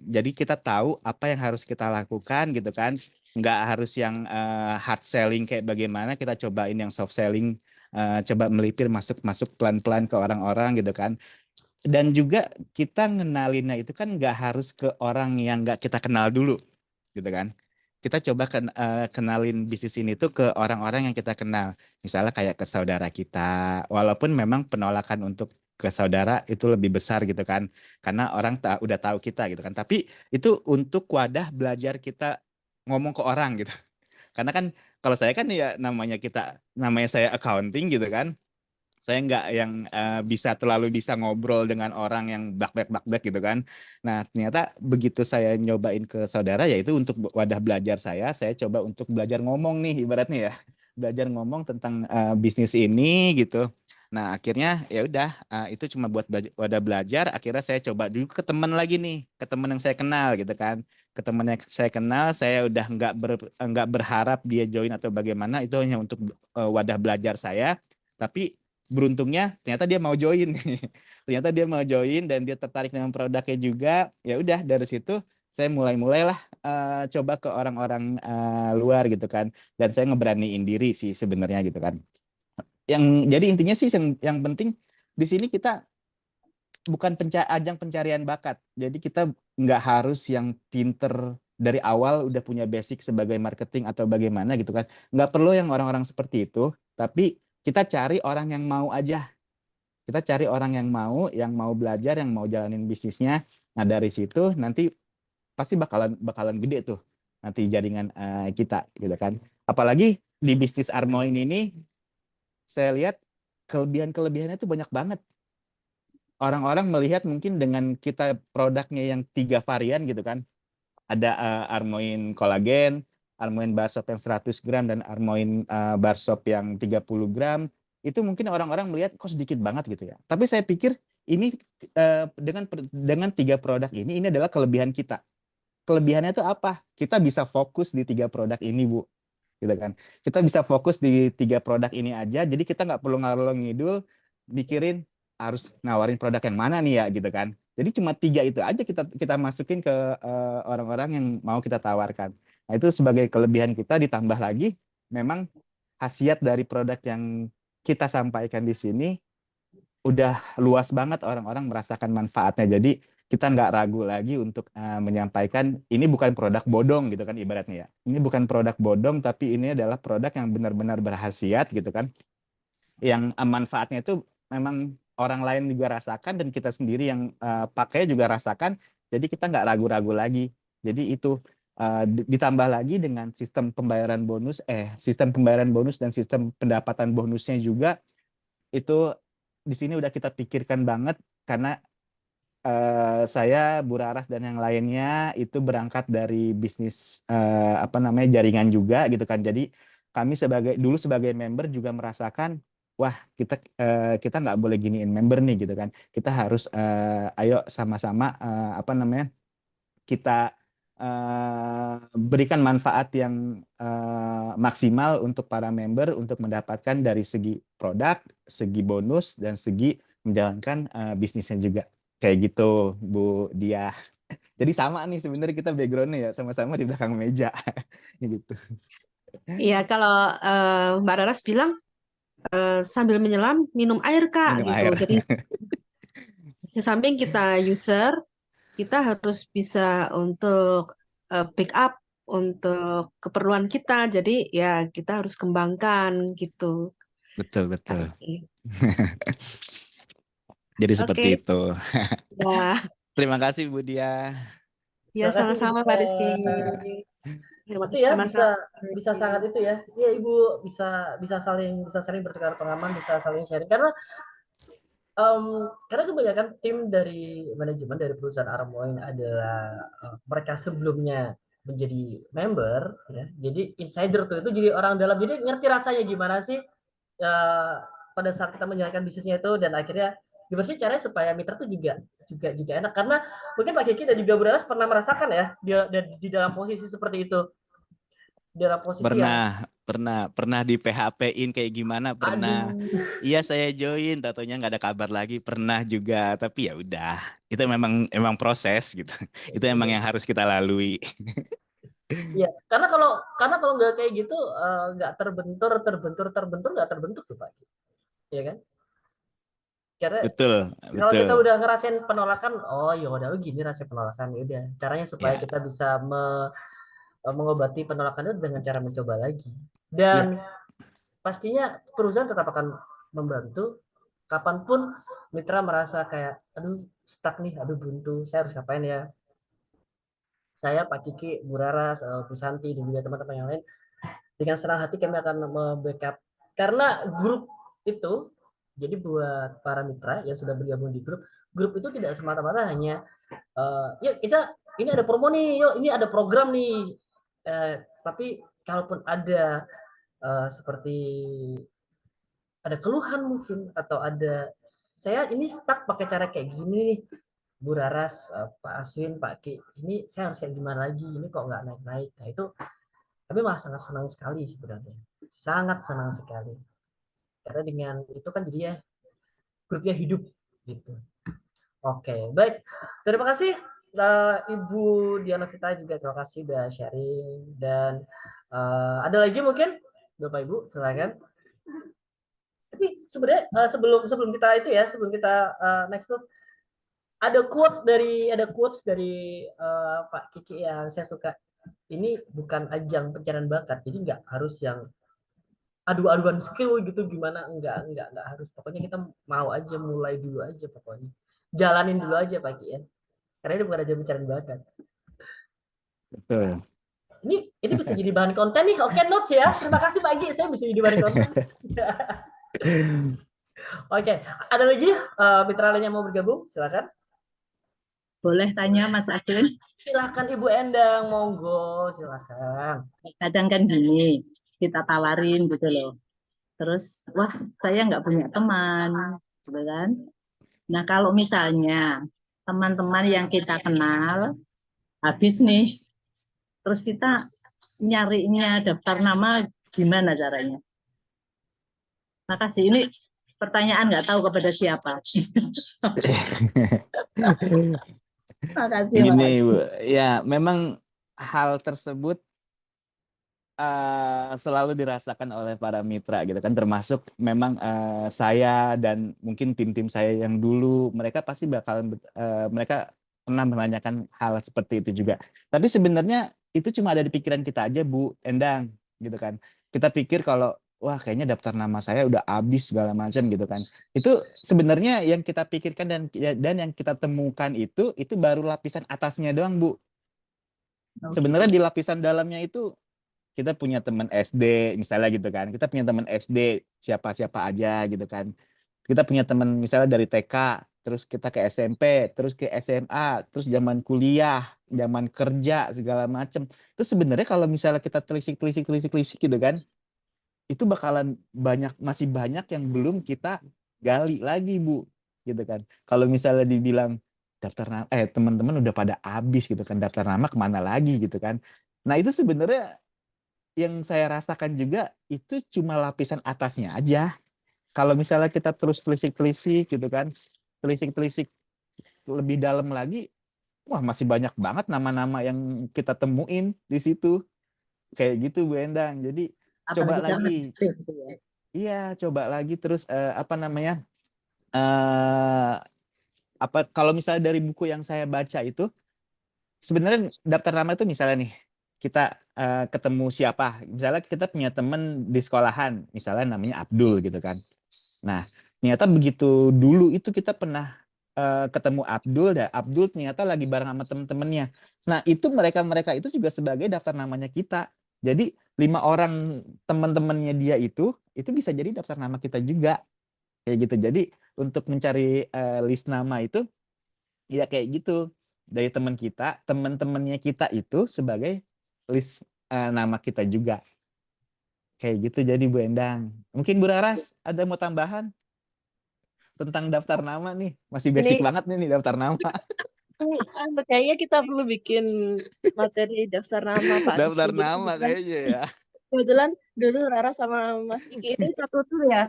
jadi kita tahu apa yang harus kita lakukan gitu kan. Nggak harus yang hard selling kayak bagaimana, kita cobain yang soft selling, coba melipir masuk pelan-pelan ke orang-orang gitu kan. Dan juga kita ngenalinnya itu kan nggak harus ke orang yang nggak kita kenal dulu gitu kan. Kita coba kenalin bisnis ini tuh ke orang-orang yang kita kenal. Misalnya kayak ke saudara kita. Walaupun memang penolakan untuk ke saudara itu lebih besar gitu kan. Karena orang udah tahu kita gitu kan. Tapi itu untuk wadah belajar kita ngomong ke orang gitu. Karena kan kalau saya kan ya namanya saya accounting gitu kan. Saya nggak yang terlalu bisa ngobrol dengan orang yang blak-blak gitu kan. Nah, ternyata begitu saya nyobain ke saudara, yaitu untuk wadah belajar saya coba untuk belajar ngomong nih, ibaratnya ya. Belajar ngomong tentang bisnis ini gitu. Nah, akhirnya ya udah, itu cuma buat wadah belajar. Akhirnya saya coba dulu ke teman lagi nih, ke teman yang saya kenal gitu kan. Ke teman yang saya kenal, saya udah nggak berharap dia join atau bagaimana. Itu hanya untuk wadah belajar saya. Tapi beruntungnya ternyata dia mau join. Ternyata dia mau join dan dia tertarik dengan produknya juga. Ya udah dari situ saya mulailah coba ke orang-orang luar gitu kan. Dan saya ngeberaniin diri sih sebenarnya gitu kan. Jadi intinya sih yang penting di sini kita bukan ajang pencarian bakat. Jadi kita nggak harus yang pinter dari awal udah punya basic sebagai marketing atau bagaimana gitu kan. Nggak perlu yang orang-orang seperti itu. Tapi kita cari orang yang mau aja. Kita cari orang yang mau belajar, yang mau jalanin bisnisnya. Nah, dari situ nanti pasti bakalan gede tuh nanti jaringan kita gitu kan. Apalagi di bisnis Armoin ini saya lihat kelebihan-kelebihannya itu banyak banget. Orang-orang melihat mungkin dengan kita produknya yang 3 varian gitu kan. Ada Armoin kolagen, Armoin bar soap yang 100 gram, dan Armoin bar soap yang 30 gram. Itu mungkin orang-orang melihat kok sedikit banget gitu ya. Tapi saya pikir ini dengan 3 produk ini adalah kelebihan kita. Kelebihannya itu apa? Kita bisa fokus di 3 produk ini, Bu. Gitu kan. Kita bisa fokus di 3 produk ini aja. Jadi kita nggak perlu ngalor ngidul mikirin harus nawarin produk yang mana nih ya gitu kan. Jadi cuma 3 itu aja kita masukin ke orang-orang yang mau kita tawarkan. Nah, itu sebagai kelebihan kita, ditambah lagi memang khasiat dari produk yang kita sampaikan di sini udah luas banget, orang-orang merasakan manfaatnya. Jadi kita nggak ragu lagi untuk menyampaikan ini bukan produk bodong gitu kan ibaratnya ya. Ini bukan produk bodong, tapi ini adalah produk yang benar-benar berkhasiat gitu kan. Yang manfaatnya itu memang orang lain juga rasakan dan kita sendiri yang pakai juga rasakan. Jadi kita nggak ragu-ragu lagi. Jadi itu ditambah lagi dengan sistem pembayaran bonus dan sistem pendapatan bonusnya juga itu di sini udah kita pikirkan banget karena saya, Bu Raras dan yang lainnya itu berangkat dari bisnis jaringan juga gitu kan. Jadi kami dulu sebagai member juga merasakan, wah kita nggak boleh giniin member nih gitu kan. Kita harus ayo sama-sama kita berikan manfaat yang maksimal untuk para member untuk mendapatkan dari segi produk, segi bonus, dan segi menjalankan bisnisnya juga. Kayak gitu, Bu Dia. Jadi sama nih sebenarnya kita background-nya ya, sama-sama di belakang meja. Gitu. Iya, kalau Mbak Raras bilang sambil menyelam minum air Kak Minum gitu. air. Jadi di samping kita user, kita harus bisa untuk pick up untuk keperluan kita. Jadi ya kita harus kembangkan gitu. Betul, betul. Kasih. Jadi seperti Oke. itu. Ya, Terima kasih Bu Dia. ya Terima kasih Bu sama-sama Dita. Pak Rizky. Itu ya Sama-sama. bisa sangat itu ya. Iya Ibu bisa saling bertukar pengalaman, bisa saling sharing karena kebanyakan tim dari manajemen dari perusahaan Armoin adalah mereka sebelumnya menjadi member ya. Jadi insider tuh itu jadi orang dalam, jadi ngerti rasanya gimana sih pada saat kita menjalankan bisnisnya itu, dan akhirnya gimana sih caranya supaya mitra tuh juga enak, karena mungkin Pak Kiki dan juga Bu Raras pernah merasakan ya di dalam posisi seperti itu, dalam posisi yang pernah di PHP-in kayak gimana, pernah. aduh. Iya saya join, tatonya nggak ada kabar lagi, pernah juga. Tapi ya udah, itu memang proses gitu. Itu emang yang harus kita lalui. Iya, karena kalau nggak kayak gitu nggak terbentur nggak terbentuk tuh Pak, ya kan? Karena Betul, kalau kita betul. udah ngerasain penolakan, oh ya udah gini rasanya penolakan, ya udah. Caranya supaya Ya, kita bisa mengobati penolakan itu dengan cara mencoba lagi. ya, Dan pastinya perusahaan tetap akan membantu kapanpun mitra merasa kayak aduh stuck nih, aduh buntu, saya harus ngapain ya. Saya Pak Kiki, Bu Raras, Bu Santi, dan juga teman-teman yang lain dengan senang hati kami akan membackup, karena grup itu jadi buat para mitra yang sudah bergabung di grup itu tidak semata-mata hanya yuk kita ini ada promo nih, yuk ini ada program nih, tapi kalaupun ada seperti ada keluhan mungkin atau ada saya ini stuck pakai cara kayak gini nih Bu Raras, Pak Aswin, Pak Ki, ini saya harus kayak gimana lagi, ini kok nggak naik-naik. Nah itu kami malah sangat senang sekali sebenarnya, sangat senang sekali, karena dengan itu kan jadi ya grupnya hidup gitu. Oke, baik, terima kasih Ibu Diana Vita, juga terima kasih udah sharing, dan ada lagi mungkin Bapak Ibu silakan. Tapi sebenarnya sebelum kita next move, ada quotes dari Pak Kiki yang saya suka. Ini bukan ajang pencarian bakat, jadi nggak harus yang adu-aduan skill gitu gimana, enggak harus, pokoknya kita mau aja, mulai dulu aja, pokoknya jalanin dulu aja Pak Ki ya, karena ini bukan ajang pencarian bakat. betul. Ini bisa jadi bahan konten nih. Oke, notes ya, terima kasih Pak Ki, saya bisa jadi bahan konten. Oke, ada lagi mitra lain yang mau bergabung, silakan. Boleh tanya Mas Adun? Silakan Ibu Endang, monggo, silakan. Kadang kan gini, kita tawarin gitu loh. Terus, wah saya nggak punya teman, gitu kan. Nah kalau misalnya teman-teman yang kita kenal habis nih, terus kita nyarinya daftar nama, gimana caranya? Makasih, ini pertanyaan nggak tahu kepada siapa. Makasih, Gini, makasih. Bu. Ya, memang hal tersebut selalu dirasakan oleh para mitra gitu kan, termasuk memang saya dan mungkin tim-tim saya yang dulu, mereka pasti mereka pernah menanyakan hal seperti itu juga. Tapi sebenarnya itu cuma ada di pikiran kita aja, Bu Endang, gitu kan. Kita pikir kalau wah kayaknya daftar nama saya udah habis segala macam gitu kan. Itu sebenarnya yang kita pikirkan dan yang kita temukan itu baru lapisan atasnya doang, Bu. Sebenarnya di lapisan dalamnya itu kita punya teman SD misalnya gitu kan, kita punya teman SD siapa-siapa aja gitu kan, kita punya teman misalnya dari TK, terus kita ke SMP, terus ke SMA, terus zaman kuliah, zaman kerja segala macem. Itu sebenarnya kalau misalnya kita telisik gitu kan, itu bakalan masih banyak yang belum kita gali lagi, Bu, gitu kan. Kalau misalnya dibilang daftar nama, teman-teman udah pada habis gitu kan, daftar nama kemana lagi gitu kan. Nah itu sebenarnya yang saya rasakan juga itu cuma lapisan atasnya aja. Kalau misalnya kita terus telisik gitu kan, telisik lebih dalam lagi, wah masih banyak banget nama-nama yang kita temuin di situ. Kayak gitu Bu Endang. Jadi coba Apalagi sekarang lagi. ekstrim gitu ya. Iya, coba lagi terus kalau misalnya dari buku yang saya baca itu sebenarnya daftar nama itu misalnya nih kita ketemu siapa, misalnya kita punya teman di sekolahan, misalnya namanya Abdul gitu kan. Nah, ternyata begitu dulu itu kita pernah ketemu Abdul, dan Abdul ternyata lagi bareng sama temen-temennya. Nah, itu mereka itu juga sebagai daftar namanya kita. Jadi 5 orang teman-temannya dia itu bisa jadi daftar nama kita juga. Kayak gitu. Jadi untuk mencari list nama itu ya kayak gitu. Dari teman kita, teman-temannya kita itu sebagai list nama kita juga. Kayak gitu jadi Bu Endang. Mungkin Bu Raras ada mau tambahan tentang daftar nama nih? Masih basic Ini banget nih daftar nama. kayaknya kita perlu bikin materi daftar nama Pak Daftar Rizky. Jadi nama kayaknya ya. kebetulan dulu Rara sama Mas Kiki ini satu tim ya,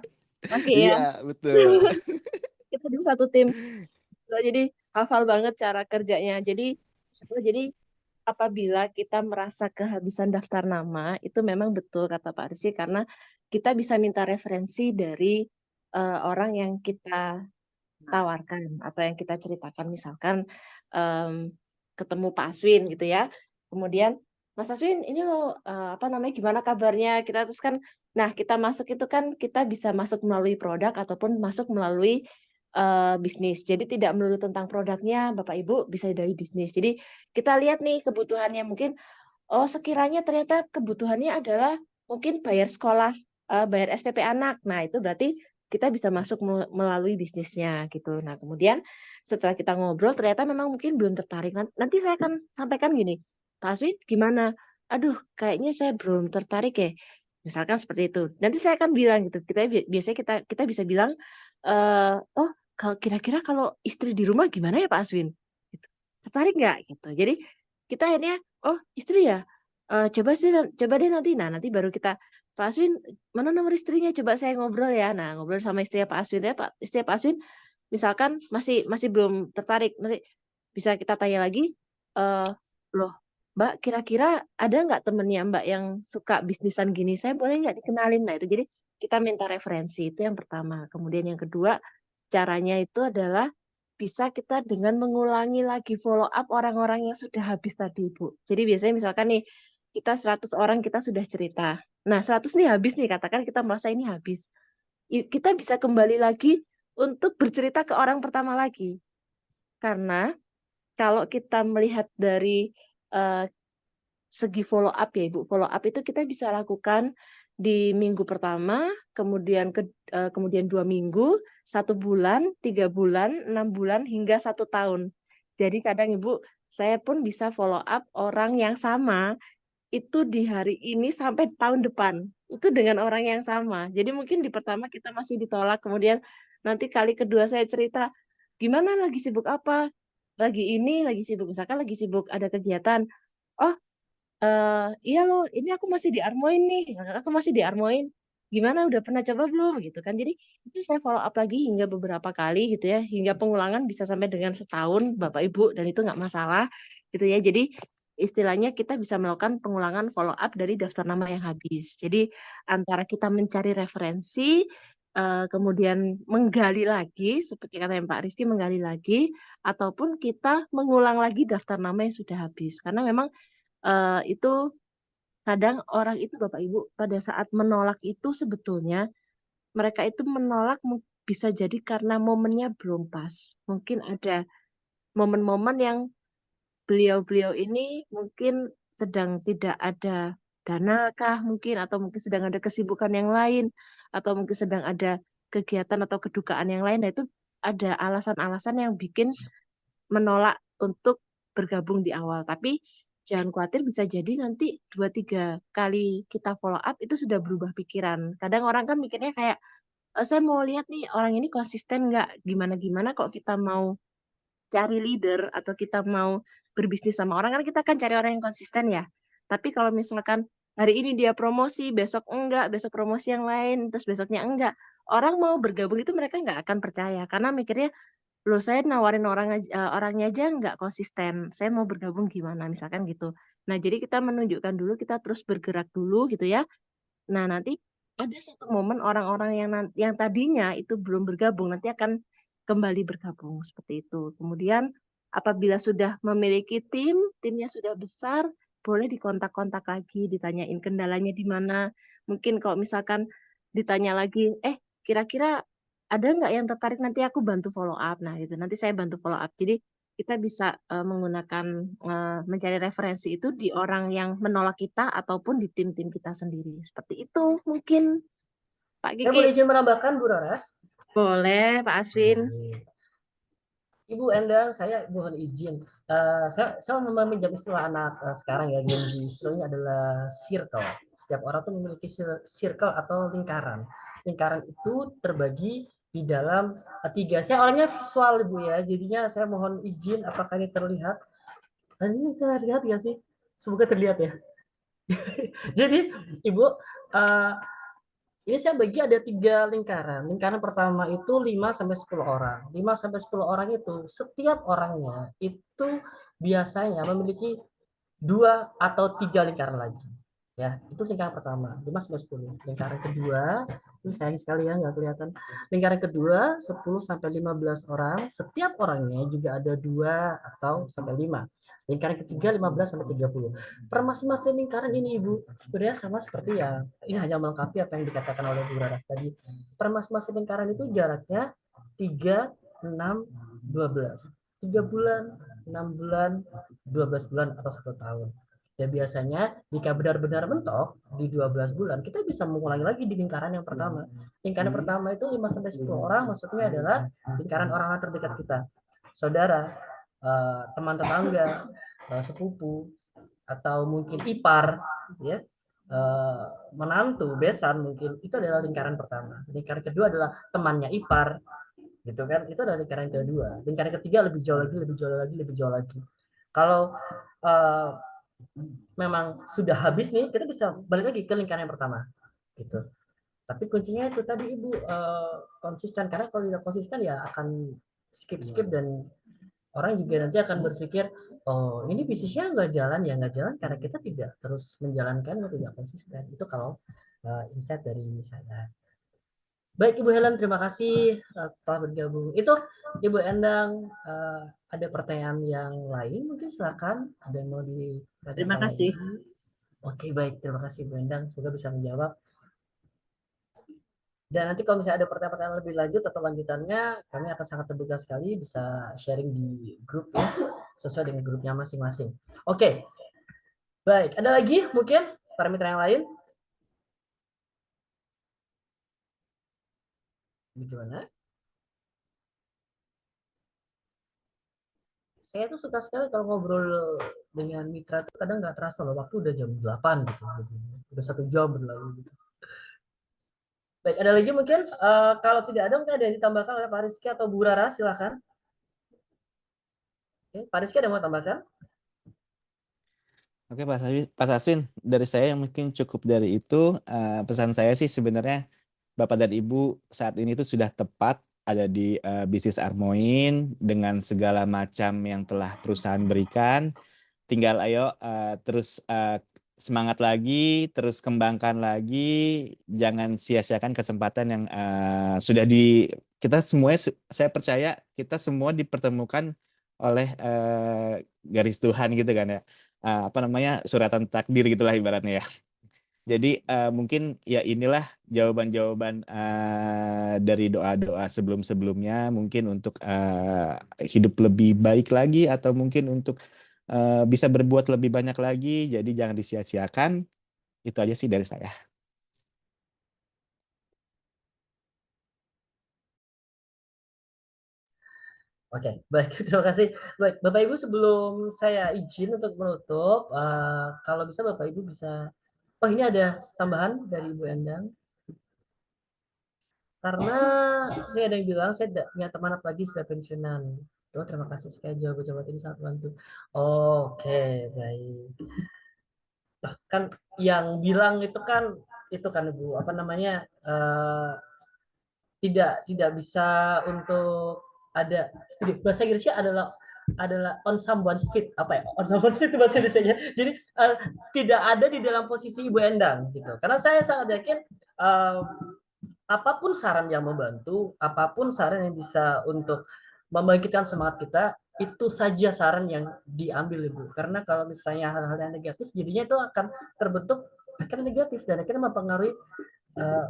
Mas Kiki ya. Iya, betul. Kita dulu satu tim. Jadi hafal banget cara kerjanya. Jadi apabila kita merasa kehabisan daftar nama, itu memang betul kata Pak Rizky karena kita bisa minta referensi dari orang yang kita tawarkan atau yang kita ceritakan, misalkan ketemu Pak Aswin gitu ya, kemudian Mas Aswin ini loh gimana kabarnya, kita terus kan, nah kita masuk itu kan kita bisa masuk melalui produk ataupun masuk melalui bisnis. Jadi tidak melulu tentang produknya, Bapak Ibu bisa dari bisnis. Jadi kita lihat nih kebutuhannya, mungkin sekiranya ternyata kebutuhannya adalah mungkin bayar sekolah, bayar SPP anak. Nah, itu berarti kita bisa masuk melalui bisnisnya gitu. Nah, kemudian setelah kita ngobrol ternyata memang mungkin belum tertarik. Nanti saya akan sampaikan gini, Pak Aswin gimana? Aduh, kayaknya saya belum tertarik ya. Misalkan seperti itu. Nanti saya akan bilang gitu. Biasanya kita bisa bilang, oh kira-kira kalau istri di rumah gimana ya Pak Aswin? Gitu. Tertarik nggak? Gitu. Jadi kita akhirnya, oh istri ya, coba deh nanti. Nah nanti baru kita, Pak Aswin, mana nomor istrinya? Coba saya ngobrol ya. Nah, ngobrol sama istrinya Pak Aswin ya, istrinya Pak Aswin, misalkan masih belum tertarik, nanti bisa kita tanya lagi, loh, Mbak, kira-kira ada nggak temennya Mbak yang suka bisnisan gini? Saya boleh nggak dikenalin? Nah, itu jadi kita minta referensi, itu yang pertama. Kemudian yang kedua, caranya itu adalah bisa kita dengan mengulangi lagi follow up orang-orang yang sudah habis tadi, Bu. Jadi biasanya misalkan nih, kita 100 orang kita sudah cerita. Nah, 100 nih habis nih, katakan kita merasa ini habis. Kita bisa kembali lagi untuk bercerita ke orang pertama lagi. Karena kalau kita melihat dari segi follow up ya Ibu, follow up itu kita bisa lakukan di minggu pertama, kemudian 2 minggu, 1 bulan, 3 bulan, 6 bulan, hingga 1 tahun. Jadi kadang Ibu, saya pun bisa follow up orang yang sama itu di hari ini sampai tahun depan. Itu dengan orang yang sama. Jadi mungkin di pertama kita masih ditolak, kemudian nanti kali kedua saya cerita, gimana lagi sibuk apa? Lagi sibuk, misalkan lagi sibuk ada kegiatan. Oh, iya loh, ini aku masih di Armoin nih, aku masih di Armoin. Gimana, udah pernah coba belum? Gitu kan. Jadi itu saya follow up lagi hingga beberapa kali gitu ya, hingga pengulangan bisa sampai dengan setahun Bapak Ibu, dan itu nggak masalah gitu ya. Jadi istilahnya kita bisa melakukan pengulangan follow up dari daftar nama yang habis. Jadi antara kita mencari referensi, kemudian menggali lagi, seperti kata yang Pak Rizky, menggali lagi, ataupun kita mengulang lagi daftar nama yang sudah habis. Karena memang itu kadang orang itu Bapak Ibu pada saat menolak itu sebetulnya mereka itu menolak bisa jadi karena momennya belum pas. Mungkin ada momen-momen yang beliau-beliau ini mungkin sedang tidak ada dana kah mungkin, atau mungkin sedang ada kesibukan yang lain, atau mungkin sedang ada kegiatan atau kedukaan yang lain. Nah itu ada alasan-alasan yang bikin menolak untuk bergabung di awal. Tapi jangan khawatir, bisa jadi nanti 2-3 kali kita follow up itu sudah berubah pikiran. Kadang orang kan mikirnya kayak, saya mau lihat nih orang ini konsisten nggak, gimana-gimana kok kita mau cari leader atau kita mau berbisnis sama orang kan kita akan cari orang yang konsisten ya. Tapi kalau misalkan hari ini dia promosi, besok enggak, besok promosi yang lain, terus besoknya enggak, orang mau bergabung itu mereka nggak akan percaya karena mikirnya, loh saya nawarin orangnya aja nggak konsisten, saya mau bergabung gimana, misalkan gitu. Nah, jadi kita menunjukkan dulu, kita terus bergerak dulu gitu ya. Nah, nanti ada satu momen orang-orang yang tadinya itu belum bergabung, nanti akan kembali bergabung, seperti itu. Kemudian apabila sudah memiliki timnya sudah besar, boleh dikontak-kontak lagi, ditanyain kendalanya di mana. Mungkin kalau misalkan ditanya lagi, kira-kira ada nggak yang tertarik nanti aku bantu follow up? Nah, itu nanti saya bantu follow up. Jadi kita bisa menggunakan mencari referensi itu di orang yang menolak kita ataupun di tim-tim kita sendiri. Seperti itu mungkin Pak Saya boleh Kiki. izin menambahkan Bu Raras? Boleh Pak Aswin. Ibu Endang, saya mohon izin. Saya meminjam istilah anak sekarang ya, Gen Z. Istilahnya adalah circle. Setiap orang tuh memiliki circle atau lingkaran. Lingkaran itu terbagi di dalam 3. Saya orangnya visual Ibu ya, jadinya saya mohon izin apakah ini terlihat. Ini terlihat nggak sih? Semoga terlihat ya. Jadi Ibu, ini saya bagi ada 3 lingkaran. Lingkaran pertama itu 5-10 orang. 5-10 orang itu setiap orangnya itu biasanya memiliki 2 atau 3 lingkaran lagi. Ya, itu lingkaran pertama, 5-10. Lingkaran kedua, ini sayang sekali ya nggak kelihatan. Lingkaran kedua 10-15 orang, setiap orangnya juga ada 2 atau sampai 5. Lingkaran ketiga 15-30. Per masing-masing lingkaran ini Ibu sebenarnya sama seperti yang ini hanya melengkapi apa yang dikatakan oleh Bu Raras tadi. Per masing-masing lingkaran itu jaraknya 3, 6, 12. 3 bulan, 6 bulan, 12 bulan atau 1 tahun. Ya biasanya jika benar-benar mentok di 12 bulan, kita bisa mengulangi lagi di lingkaran yang pertama. Lingkaran pertama itu 5-10 orang, maksudnya adalah lingkaran orang-orang terdekat kita. Saudara, teman tetangga, sepupu, atau mungkin ipar, ya, menantu, besan mungkin, itu adalah lingkaran pertama. Lingkaran kedua adalah temannya ipar, gitu kan? Itu adalah lingkaran kedua. Lingkaran ketiga lebih jauh lagi, lebih jauh lagi, lebih jauh lagi. Kalau memang sudah habis nih, kita bisa balik lagi ke lingkaran yang pertama, gitu. Tapi kuncinya itu tadi Ibu, konsisten, karena kalau tidak konsisten ya akan skip dan orang juga nanti akan berpikir, oh ini bisnisnya nggak jalan ya, nggak jalan karena kita tidak terus menjalankan, tidak konsisten. Itu kalau insight dari saya. Baik Ibu Helen, terima kasih telah bergabung. Itu Ibu Endang, ada pertanyaan yang lain mungkin silakan, ada yang mau ditanyakan? Terima kasih. Oke, baik, terima kasih Ibu Endang, semoga bisa menjawab. Dan nanti kalau misalnya ada pertanyaan-pertanyaan lebih lanjut atau lanjutannya, kami akan sangat terbuka sekali bisa sharing di grup ya, sesuai dengan grupnya masing-masing. Oke, baik. Ada lagi mungkin parameter yang lain? Gimana? Saya tuh suka sekali kalau ngobrol dengan mitra tuh kadang nggak terasa loh, waktu udah jam 8 gitu. Udah 1 jam berlalu gitu. Baik, ada lagi mungkin? Kalau tidak ada, mungkin ada yang ditambahkan oleh Pak Rizky atau Bu Rara, silakan. Oke, Pak Rizky ada mau tambahkan? Oke Pak Saswin, dari saya mungkin cukup dari itu. Pesan saya sih sebenarnya Bapak dan Ibu saat ini itu sudah tepat ada di bisnis Armoin dengan segala macam yang telah perusahaan berikan. Tinggal ayo terus semangat lagi, terus kembangkan lagi, jangan sia-siakan kesempatan yang sudah kita semuanya, saya percaya kita semua dipertemukan oleh garis Tuhan gitu kan ya. Suratan takdir gitulah ibaratnya ya. Jadi mungkin ya inilah jawaban-jawaban dari doa-doa sebelum-sebelumnya mungkin untuk hidup lebih baik lagi atau mungkin untuk bisa berbuat lebih banyak lagi. Jadi jangan disia-siakan. Itu aja sih dari saya. Oke, baik. Terima kasih. Baik, Bapak Ibu sebelum saya izin untuk menutup, kalau bisa Bapak Ibu bisa. Oh, ini ada tambahan dari Ibu Endang. Karena saya ada yang bilang saya tidak punya teman apalagi sudah pensiunan. Oh, terima kasih sekali jawaban-jawaban ini sangat membantu. Oke, baik. Kan yang bilang itu kan Ibu apa namanya tidak bisa untuk ada bahasa Inggrisnya adalah on someone's feet, apa ya, on someone's feet itu bahasa Indonesia. Jadi tidak ada di dalam posisi Ibu Endang gitu. Karena saya sangat yakin apapun saran yang membantu, apapun saran yang bisa untuk membangkitkan semangat kita, itu saja saran yang diambil Ibu. Karena kalau misalnya hal-hal yang negatif, jadinya itu akan terbentuk akhirnya negatif dan akhirnya mempengaruhi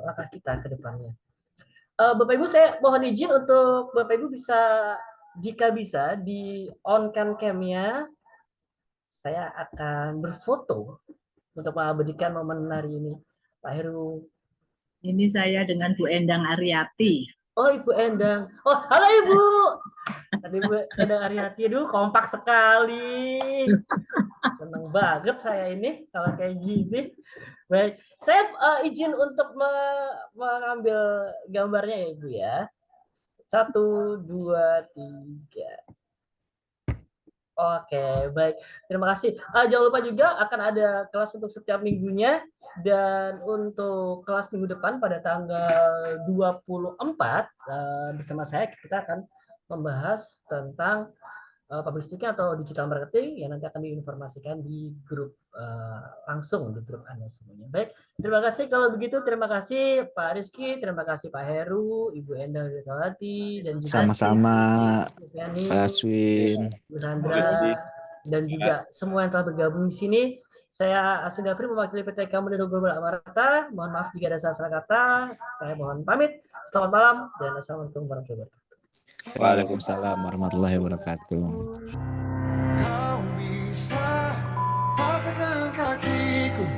langkah kita ke depannya. Bapak Ibu, saya mohon izin untuk Bapak Ibu bisa, jika bisa di on-kan cam-nya, saya akan berfoto untuk mengabadikan momen hari ini. Pak Heru. Ini saya dengan Bu Endang Aryati. Oh, Ibu Endang. Oh, halo Ibu. Tadi Bu Endang Aryati, aduh kompak sekali. Seneng banget saya ini kalau kayak gini. Baik, saya izin untuk mengambil gambarnya ya Ibu ya. 1, 2, 3. Oke, baik. Terima kasih. Jangan lupa juga akan ada kelas untuk setiap minggunya. Dan untuk kelas minggu depan pada tanggal 24 bersama saya kita akan membahas tentang public speaking atau digital marketing yang nanti akan diinformasikan di grup langsung di grup Anda semuanya. Baik, terima kasih kalau begitu. Terima kasih Pak Rizky, terima kasih Pak Heru, Ibu Endang Rizalati, dan juga Sama-sama Bu Yani, Pak Aswin. Bu Sandra, dan juga semua yang telah bergabung di sini. Saya Aswin Dafri mewakili PT Kamudin Global Amarta. Mohon maaf jika ada salah kata. Saya mohon pamit. Selamat malam dan assalamualaikum warahmatullahi wabarakatuh. Waalaikumsalam warahmatullahi wabarakatuh. Kau bisa patahkan kakiku,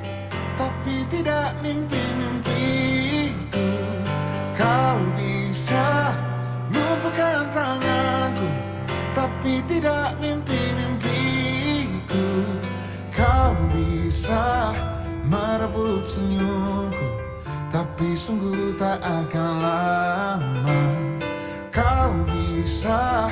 tapi tidak mimpi-mimpiku. Kau bisa lumpuhkan tanganku, tapi tidak mimpi-mimpiku. Kau bisa merebut senyumku, tapi sungguh tak akan lama. Kau bisa